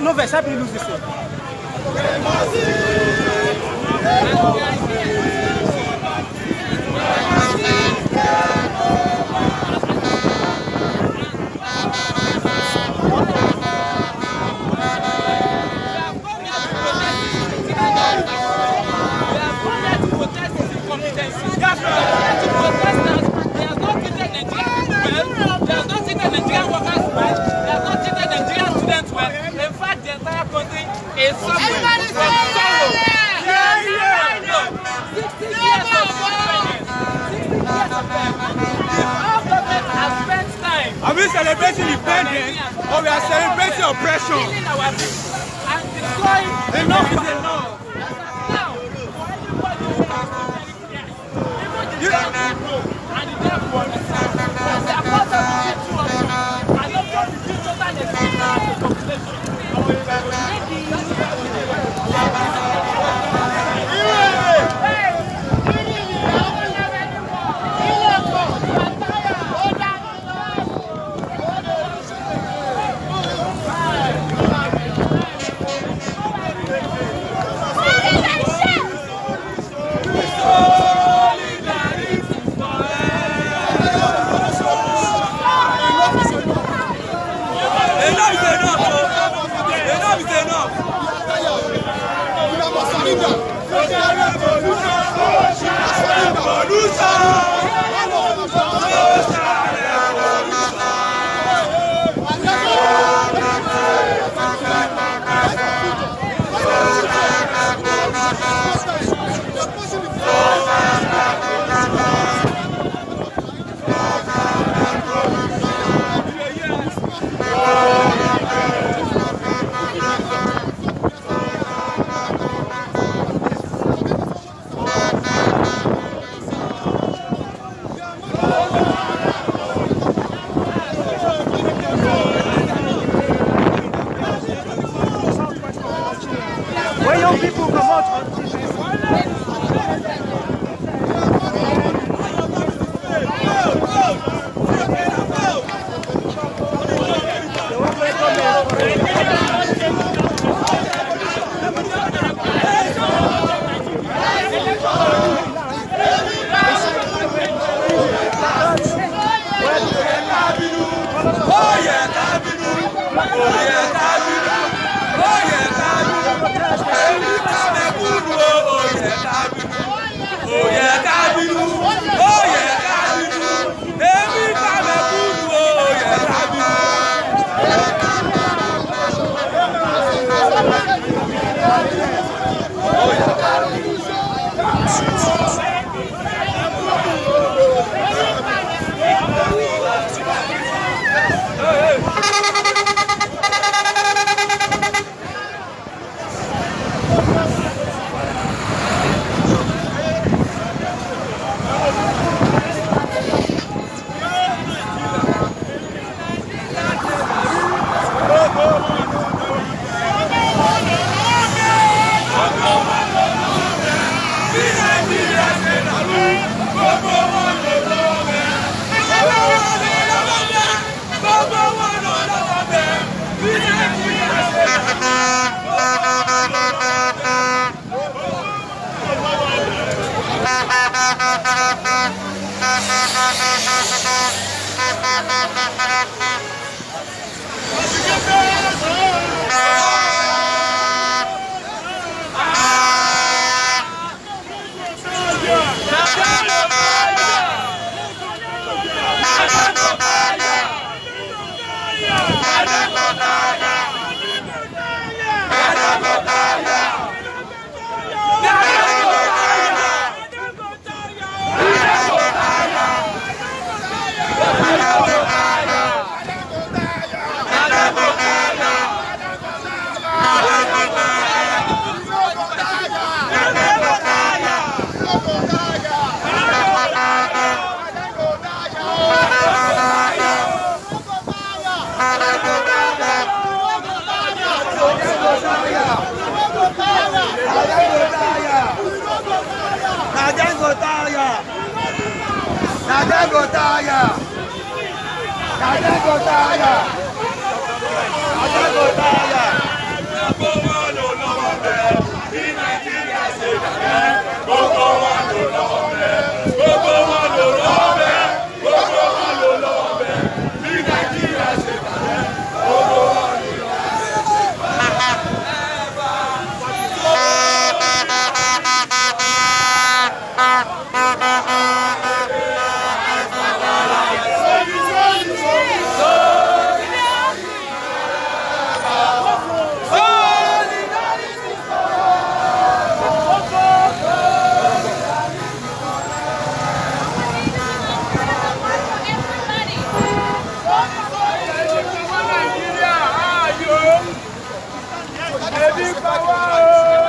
No vai, sabe luz disso. Are we celebrating independence or we are celebrating oppression? Enough is enough.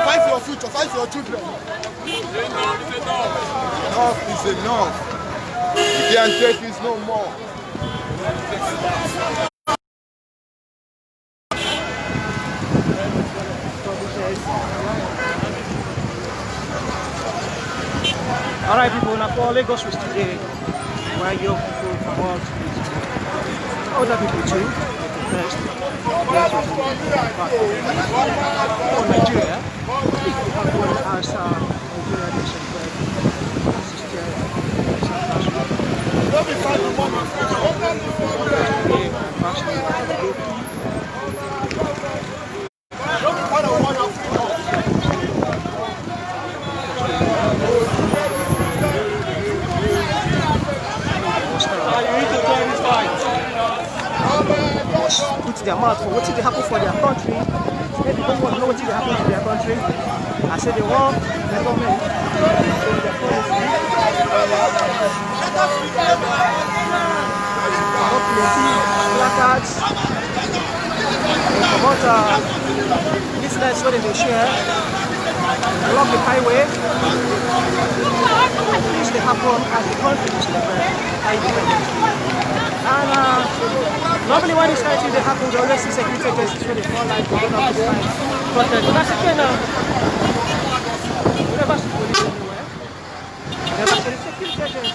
Fight for your future, fight for your children. Enough is enough. You can't take this no more. Alright people, now for Lagos we still there where young people from all other people too. First, for Nigeria, we have one as Nigeria nation put their mouth for what did they happen for their country. Maybe people want to know what did happen to their country. I said they want the government to their policy. Placards about business where they share along the highway. This they happen as the country is independent. And normally when these things they happen, they always see security agencies where they fall like one of this kind. But that's again, we never see police anywhere. We never see the security agents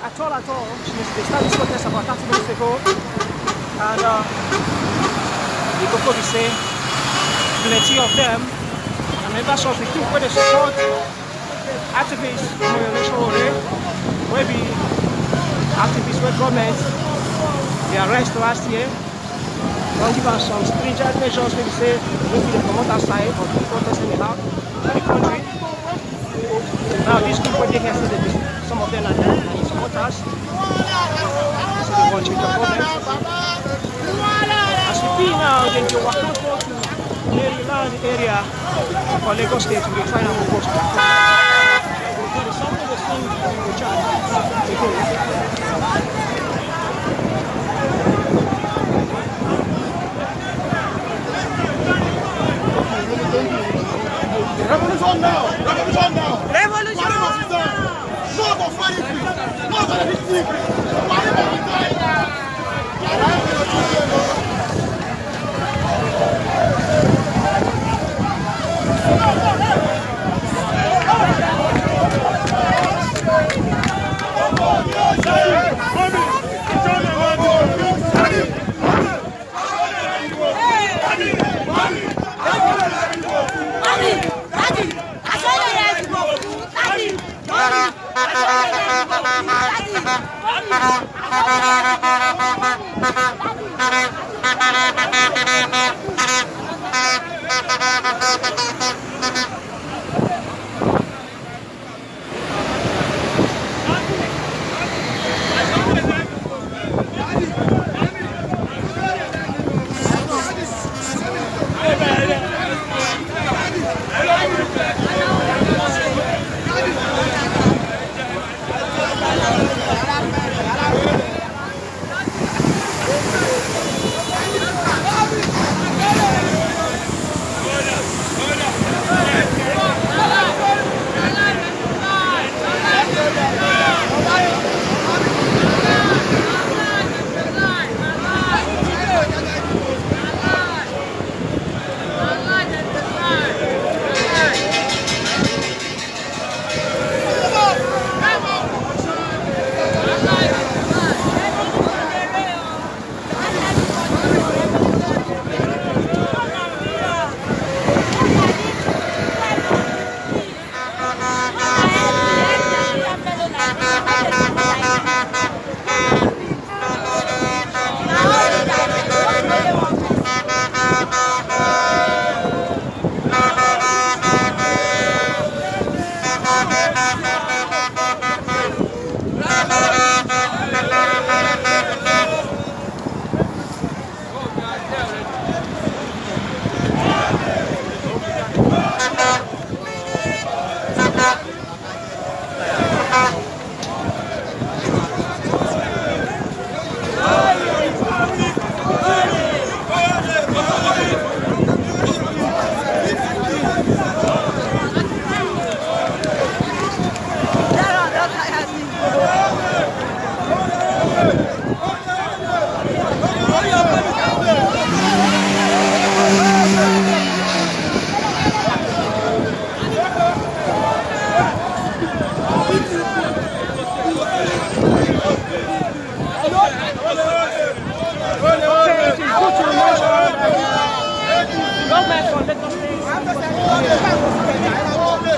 at all. They started this protest about 30 minutes ago. And the Koko be saying plenty of them are members of the group where they support activists in the election where we activists were government they arrested last year Don't give us some stringent measures, maybe say, maybe they promote outside or to protest anyhow in the country. Now, these people, they can see that some of them are there and supporters. So they want to change the problem. As we be now, then you walk out to Maryland area for Lagos State to be trying to propose to there is something the same in the chat. Revolution now! Revolution now! Revolution! Mort au foyer free! Mort à la victime!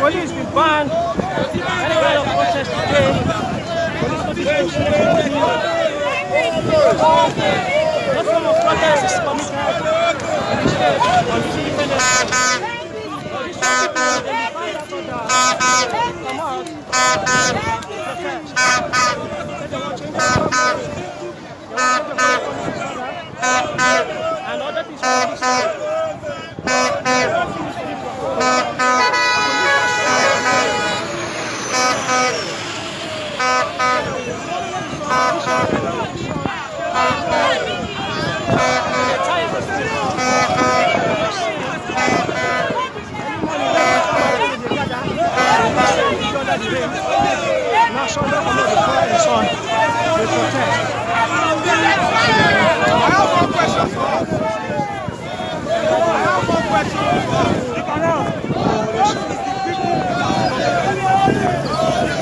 Police will ban any kind of protest today. Police no form of protest is permitted in the state on this independence day. These people, they will find out come out protest. They want to change the government. They want to change the government and other things for this state.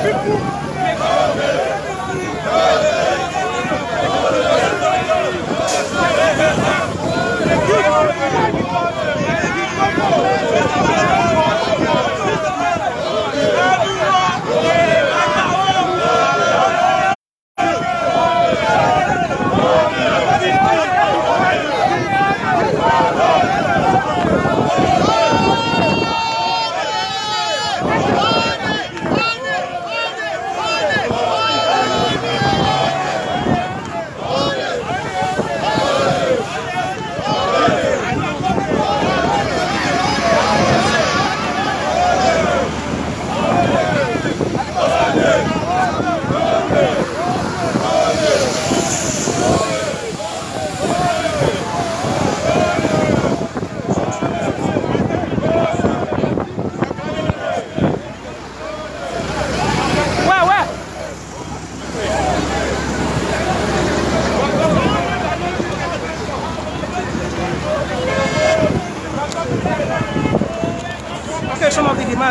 People!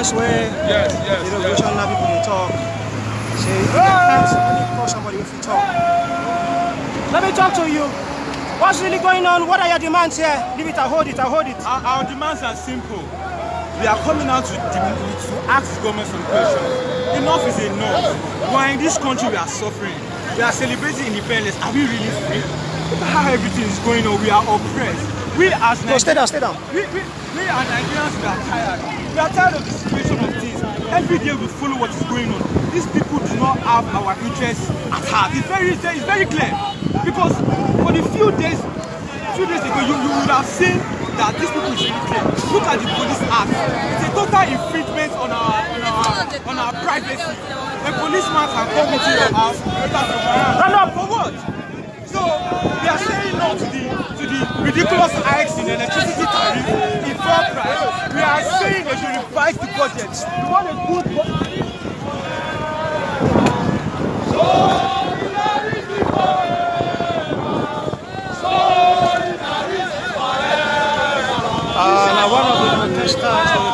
times where regional people they talk, say you can't call somebody if you talk. Let me talk to you. What's really going on? What are your demands here? Leave it, I'll hold it, I'll hold it. Our demands are simple. We are coming out to ask the government some questions. Enough is enough. Why in this country we are suffering? We are celebrating independence. Are we really free? Look at how everything is going on. We are oppressed. We as No, stay down, stay down. We as Nigerians, we are tired. We are tired of the situation of things. Every day we follow what is going on. These people do not have our interests at heart. It's very clear. Because for the few days ago, you would have seen that these people is really clear. Look at the police act. It's a total infringement on our privacy. A policeman can come into your house without run up for what? So we are saying no to the ridiculous hikes in electricity tariff, in fuel price. We are saying they should revise the budget. We want a good budget. Now one of the protesters will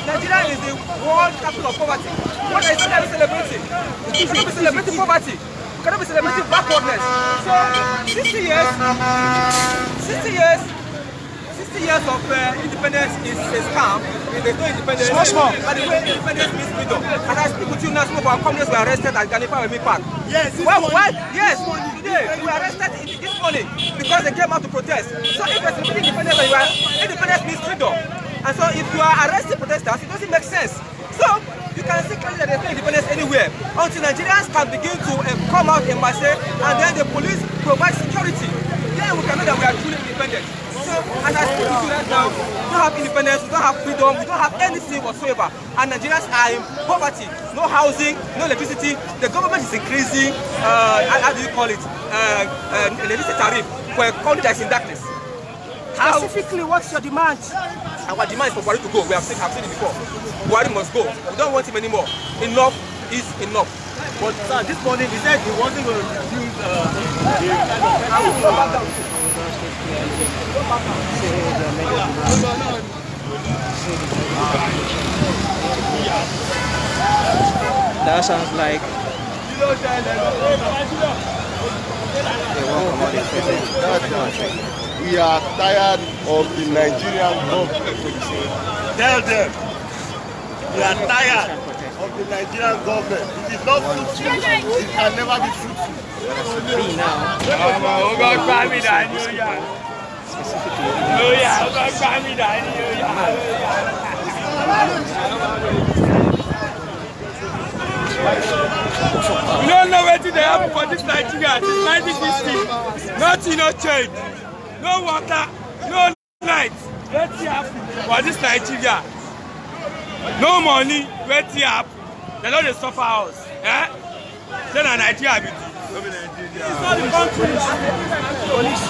Nigeria is the world capital of poverty. What is Nigeria celebrating? We cannot be celebrating poverty. We cannot be celebrating backwardness. So 60 years of independence is a scam. There's no independence. By the way, independence means freedom. And I speak with you now, some of our communists were arrested at Ganifa Wemi Park. Yes, why? Yes, today we were arrested this morning because they came out to protest. So if there's independence, independence means freedom. And so if you are arresting protesters, it doesn't make sense. So you can see clearly that there's no independence anywhere until Nigerians can begin to come out in mass and then the police provide security. Then we can know that we are truly independent. So as I speak to you right now, we don't have independence, we don't have freedom, we don't have anything whatsoever. And Nigerians are in poverty. No housing, no electricity. The government is increasing, how do you call it, electricity tariff for a country that is in darkness. Specifically, what's your demand? Our demand is for Buhari to go. We have seen it before. Buhari must go. We don't want him anymore. Enough is enough. But sir, this morning he said he wasn't going to reduce That sounds like We are tired of the Nigerian government. Tell them we are tired of the Nigerian government. It is not fruitful. It can never be fruitful. We don't know what they happen for this Nigeria since 1950. Nothing no change. No water, no light. Let's see happen for this Nigeria. No money, let's see happen. They don't suffer us. Eh? Say na Nigeria be this. It's not the country. Police.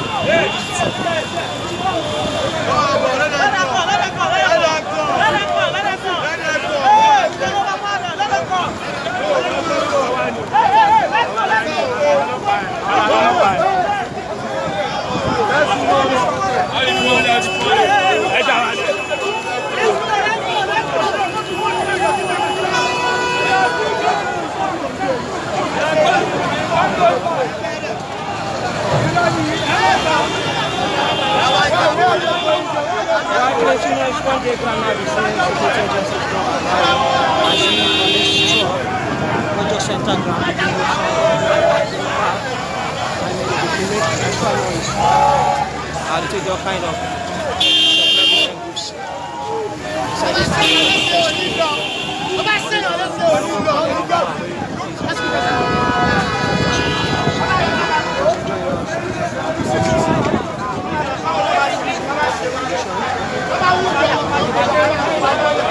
let you know if one day grandma is saying security agencies don't allow I see police truck not just enter ground and maybe they make extra noise and they take all kind of supplementary groups inside this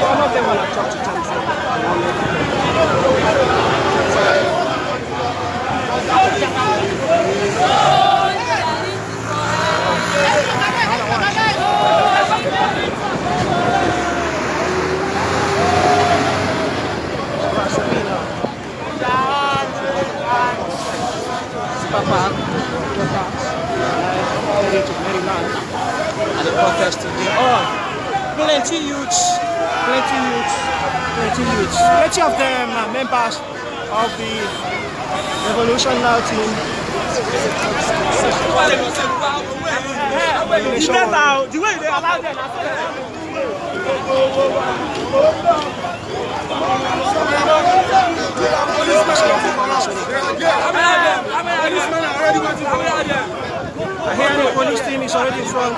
one of them will talk to Maryland and the protest today. Plenty youths, plenty of them are members of the Revolution Now team. The way they allow them. I hear the police team is already in front.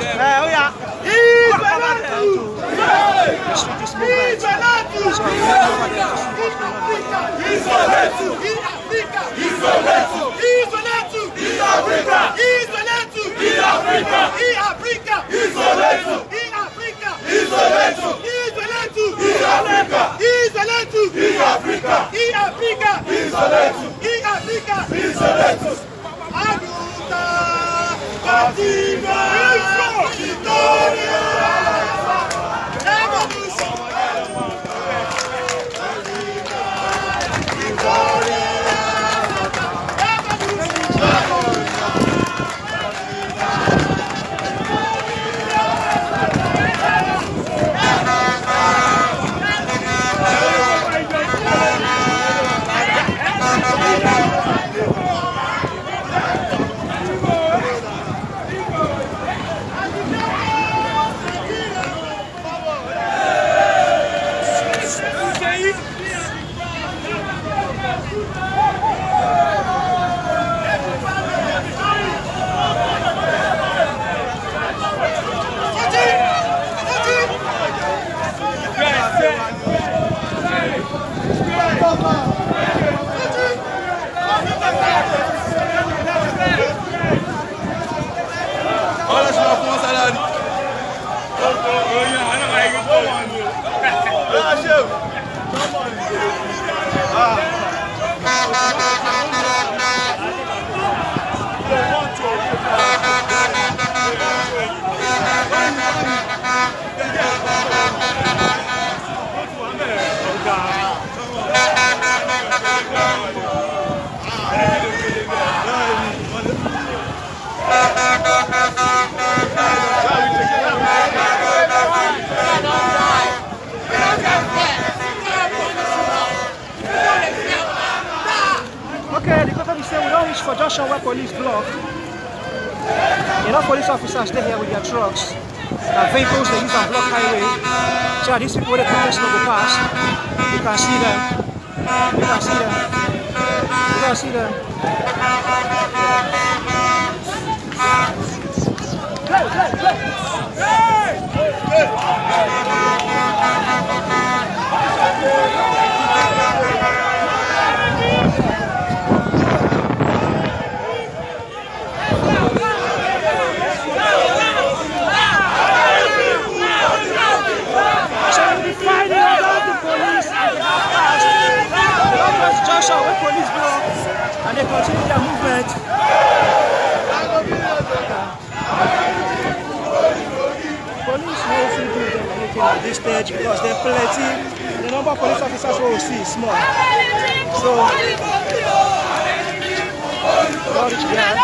Okay, the government say we don't reach for junction where police block. Enough police officers stay here with their trucks and vehicles they use on block highway. So that these people where the police no go pass, you can see them. You can see them. You can see them. Joshua with police block and they continue their movement. Police won't do them anything at this stage because they're plenty. The number of police officers we will see is small. So, not reach there.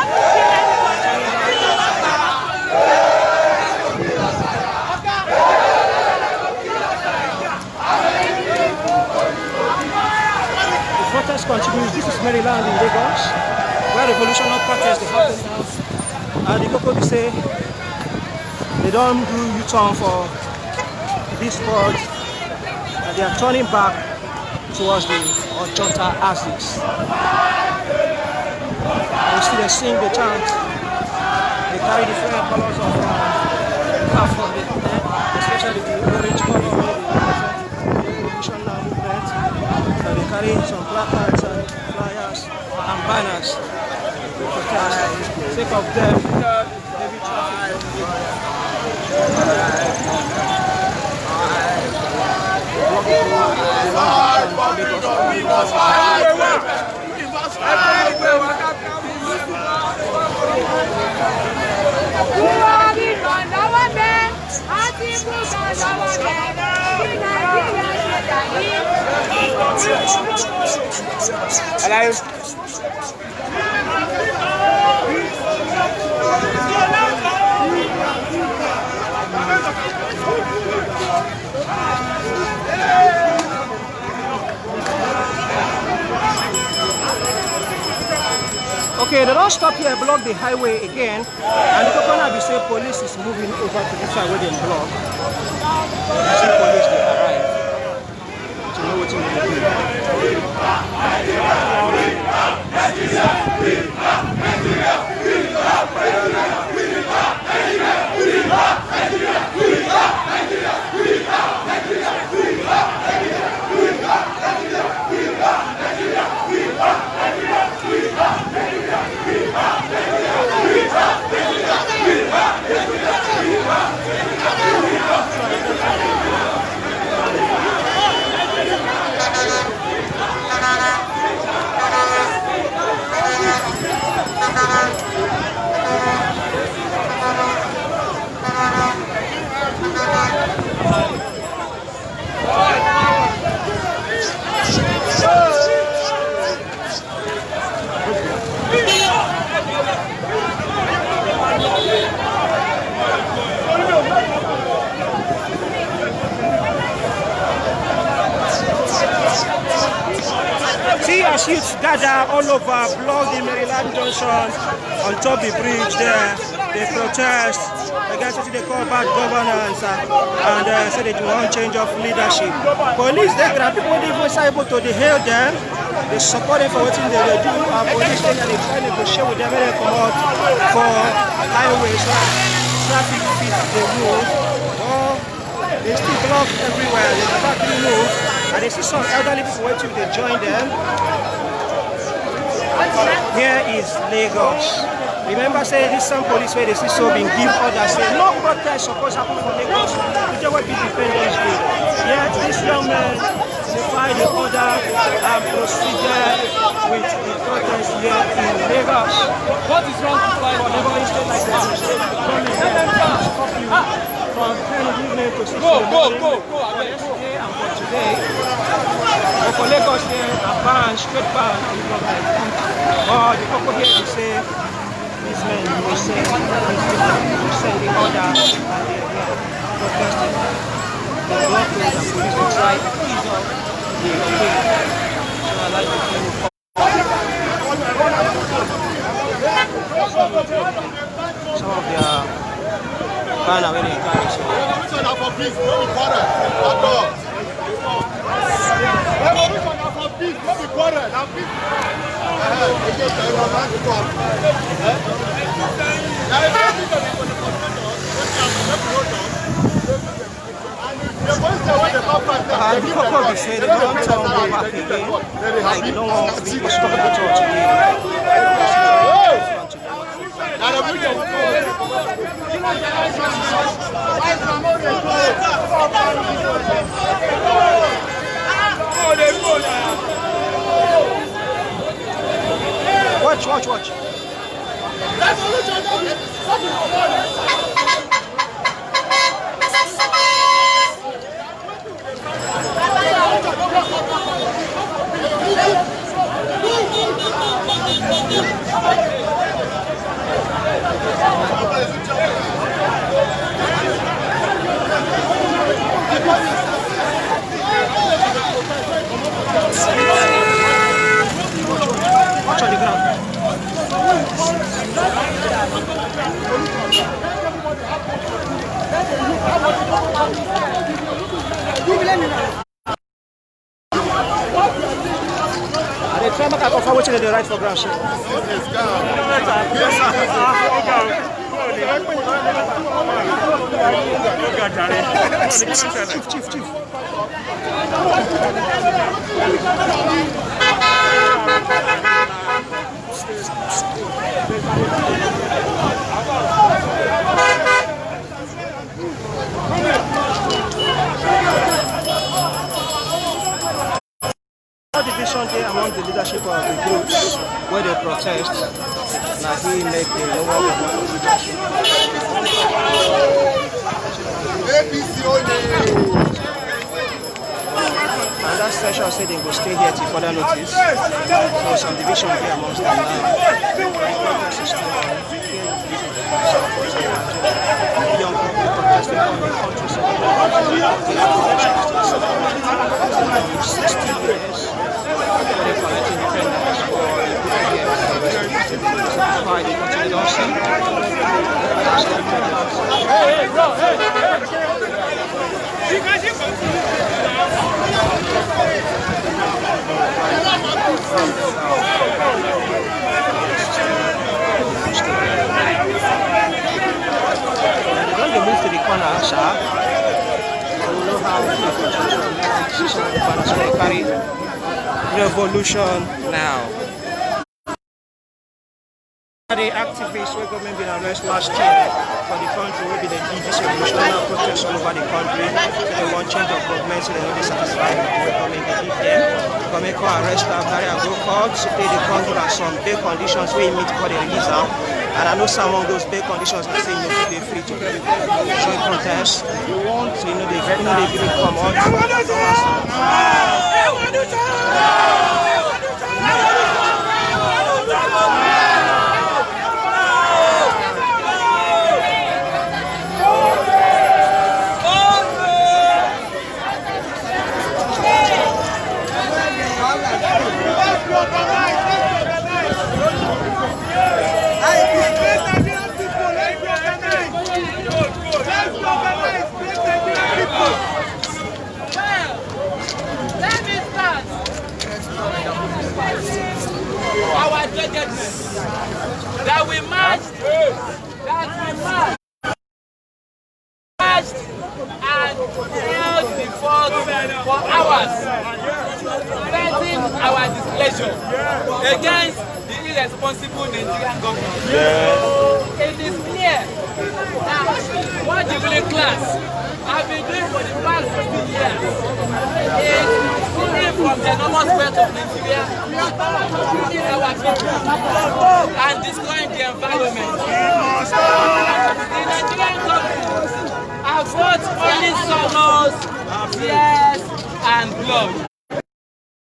Protest continues. This is Maryland in Lagos, where revolutionary protests they happen now. And the people say they don't do U-turn for this board, and they are turning back towards the Ojota axis. You see they sing the chant. They carry different colors of half of it, especially the orange color where they represent the revolutionary movement. So they carry some placards and flyers and banners to protest. Sake of them, heavy traffic. Okay, they don't stop here, block the highway again, and the Coconut say police is moving over to this side where they block. You see police, they arrive to know what as youths gather all over, block the Maryland Junction, on top the bridge there, they protest against what they call bad governance and say they want change of leadership. Police, they grab people, they even able to hail them, they support them for what they do. Police, they try to negotiate with them when they come out for highways, traffic fit the move, or they still block everywhere, they start to move. And they see some elderly people waiting, they join them. Here is Lagos. Remember, say this some police where they see so being give orders, say no protest supposed to happen for Lagos. Today will be Independence Day. Yet this young man defied the order and proceeded with the protest here in Lagos. What is wrong with For neighboring state like that, the state government stop you from 10 evening to 6 yesterday and for today. But for Lagos here, a ban, straight ban on the government. But the people here to say, these men will say, will send the order and they are protesting. The block road and police will try to ease off the way. So I like to tell some of their banner when they carry so. The people be saying they don't turn go back again. Like they don't want to be responsible to today. Watch. Watch on the ground. I confirm what they right for ground. Chief. Division there among the leadership of the groups where they protest. Now he make the lower leadership. And that session said they will stay here till further notice. So some division there amongst them now. The protest is still on. Young people protesting from the country. 60 years. They collect independence for why they continue to see. Hey, bro, hey! When they move to the corner, sir, they will know how to carry revolution now. The activists were government been arrested last year for the country will be the lead revolutionary protests all over the country. So they want change of government, so they will be satisfied with the government they give them. Government can arrest them, carry a go court, so they come to some bail conditions where you meet for the release out. And I know some of those bail conditions they say no they free to join protest. So they give it come out. Our judges that we marched and held the fort for hours, venting our displeasure against the irresponsible Nigerian government. It is clear that what the ruling class have been doing for the past 50 years is stealing from the enormous wealth of Nigeria, killing our people, and destroying the environment. The Nigerian government have brought only sorrows, tears, and blood.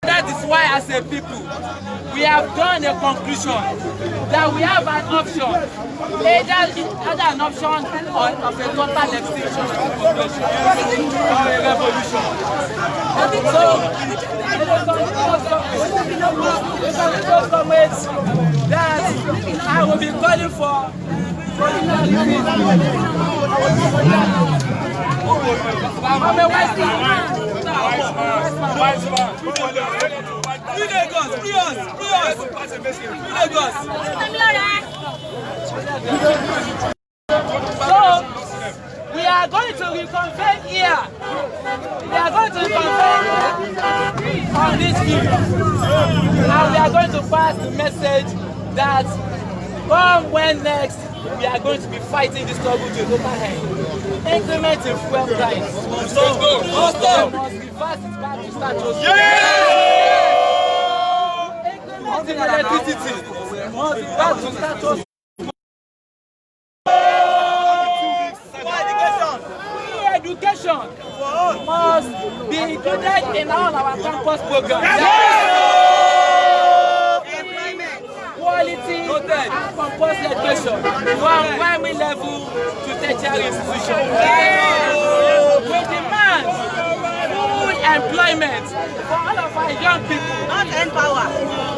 That is why, as a people, we have drawn a conclusion that we have an option, either an option of a total extinction of the population or a revolution. So, that I will be calling for So, we are going to reconvene here. We are going to reconvene on this view. And we are going to pass the message that come when next we are going to be fighting this struggle to a total end. Increment in fuel price. Must reverse it back to status. Increment in electricity. Must reverse to status. Education must be included in all our campus programs. Quality and compulsory education from primary level to tertiary institutions. We demand full employment for all of our young people. Not empower.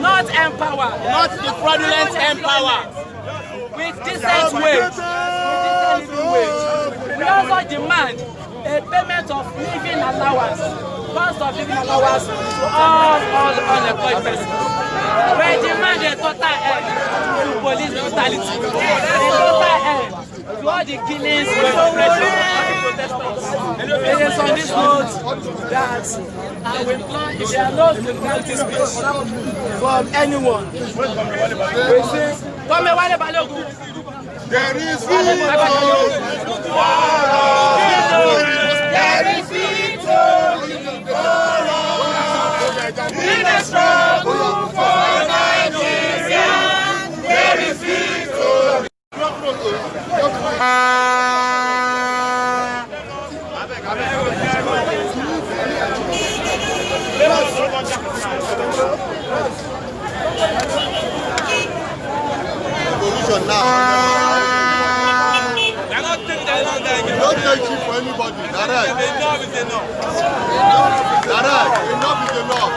Not empower. Not the fraudulent empower. With decent wage. With decent living wage. We also demand a payment of living allowance cost of living allowance to all unemployed persons. We demand a total end to police brutality, a total end to all the killings and oppression of the protesters. It is on this note that I will implore if there are no brutality speech from anyone. We say, Come Wale Balogun. There is victory for us. There is victory for us. In the struggle for Nigeria, there is victory. Now. Don't take shit for anybody. Direct. Enough is enough. Direct. Enough is enough.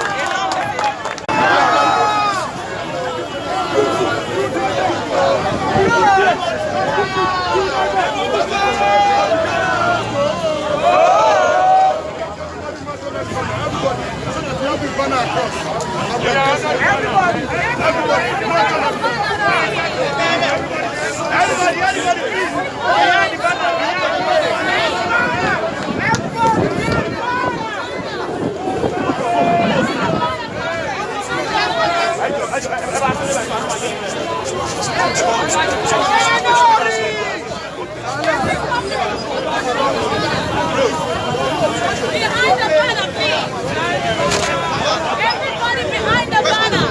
Everybody, please. Everybody behind the banner.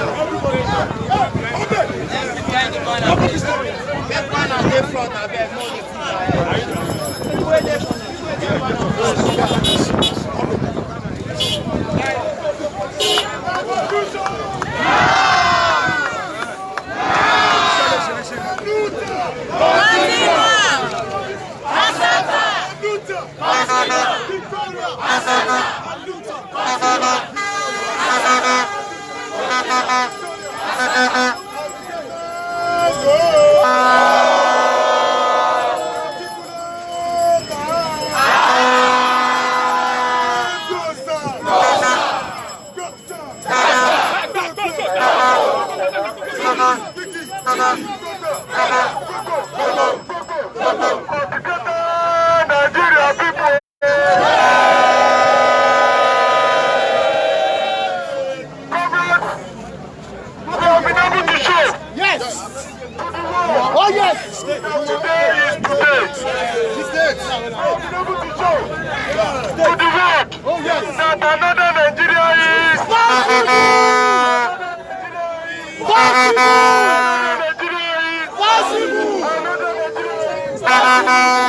Possible!